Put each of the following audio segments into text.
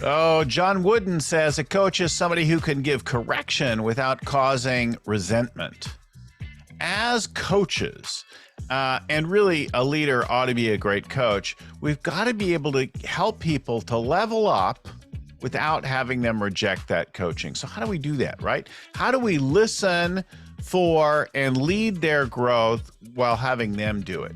Oh, John Wooden says a coach is somebody who can give correction without causing resentment. As coaches, and really a leader ought to be a great coach, we've got to be able to help people to level up without having them reject that coaching. So how do we do that, right? How do we listen for and lead their growth while having them do it?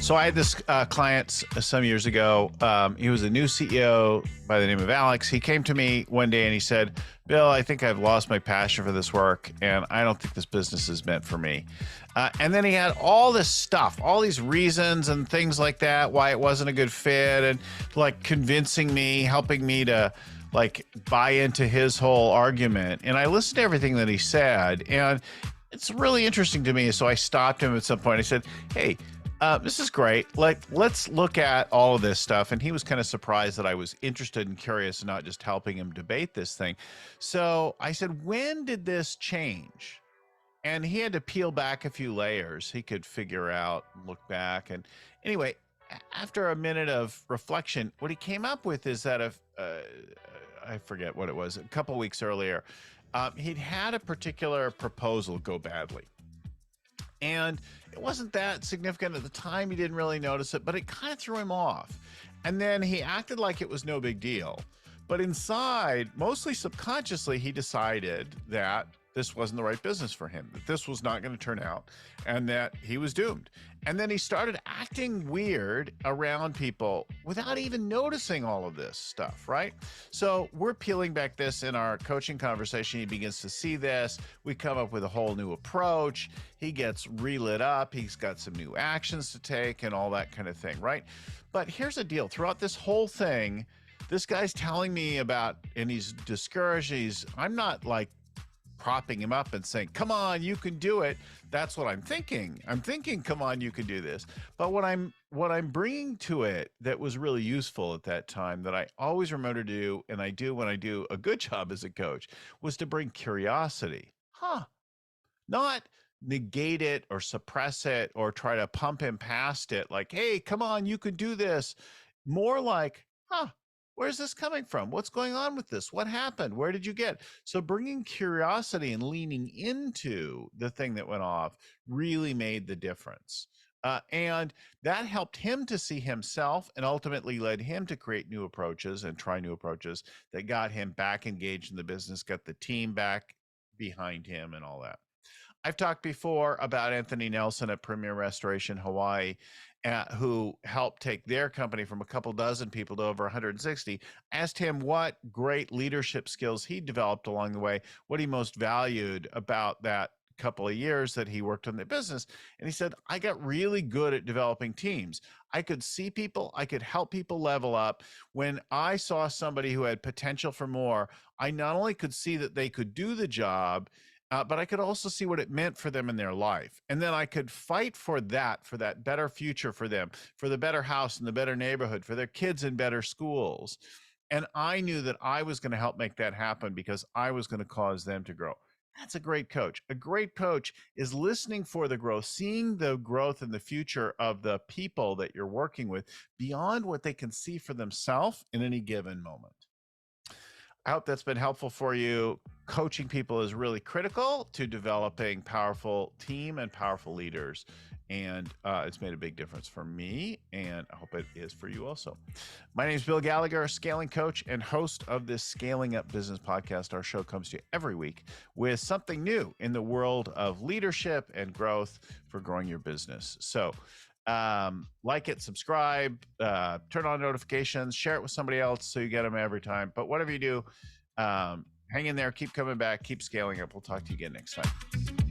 So I had this client some years ago. He was a new CEO by the name of Alex. He came to me one day and he said, Bill, I think I've lost my passion for this work and I don't think this business is meant for me. And then he had all this stuff, all these reasons and things like that, why it wasn't a good fit, and like convincing me, helping me to like buy into his whole argument. And I listened to everything that he said, and it's really interesting to me. So I stopped him at some point. I said, hey, this is great. Like, let's look at all of this stuff. And he was kind of surprised that I was interested and curious and not just helping him debate this thing. So I said, when did this change? And he had to peel back a few layers. He could figure out, look back. And anyway, after a minute of reflection, what he came up with is that I forget what it was, a couple of weeks earlier, he'd had a particular proposal go badly. And it wasn't that significant at the time. He didn't really notice it, but it kind of threw him off. And then he acted like it was no big deal. But inside, mostly subconsciously, he decided that this wasn't the right business for him, that this was not going to turn out, and that he was doomed. And then he started acting weird around people without even noticing all of this stuff, right? So we're peeling back this in our coaching conversation. He begins to see this. We come up with a whole new approach. He gets relit up. He's got some new actions to take and all that kind of thing, right? But here's the deal. Throughout this whole thing, this guy's telling me about, and he's discouraged. I'm not like propping him up and saying, come on, you can do it. That's what I'm thinking. I'm thinking, come on, you can do this. But what I'm bringing to it that was really useful at that time, that I always remember to do, and I do when I do a good job as a coach, was to bring curiosity. Not negate it or suppress it or try to pump him past it like, hey, come on, you can do this. More like, where's this coming from? What's going on with this? What happened? Where did you get? So bringing curiosity and leaning into the thing that went off really made the difference. And that helped him to see himself and ultimately led him to create new approaches and try new approaches that got him back engaged in the business, got the team back behind him and all that. I've talked before about Anthony Nelson at Premier Restoration Hawaii, who helped take their company from a couple dozen people to over 160. Asked him what great leadership skills he developed along the way, what he most valued about that couple of years that he worked on the business. And he said, I got really good at developing teams. I could see people, I could help people level up. When I saw somebody who had potential for more, I not only could see that they could do the job, but I could also see what it meant for them in their life. And then I could fight for that better future for them, for the better house and the better neighborhood, for their kids in better schools. And I knew that I was going to help make that happen because I was going to cause them to grow. That's a great coach. A great coach is listening for the growth, seeing the growth in the future of the people that you're working with beyond what they can see for themselves in any given moment. I hope that's been helpful for you. Coaching people is really critical to developing powerful team and powerful leaders. And it's made a big difference for me, and I hope it is for you also. My name is Bill Gallagher, scaling coach and host of this Scaling Up Business podcast. Our show comes to you every week with something new in the world of leadership and growth for growing your business. So like it, subscribe, turn on notifications, share it with somebody else so you get them every time. But whatever you do, hang in there, keep coming back, keep scaling up. We'll talk to you again next time.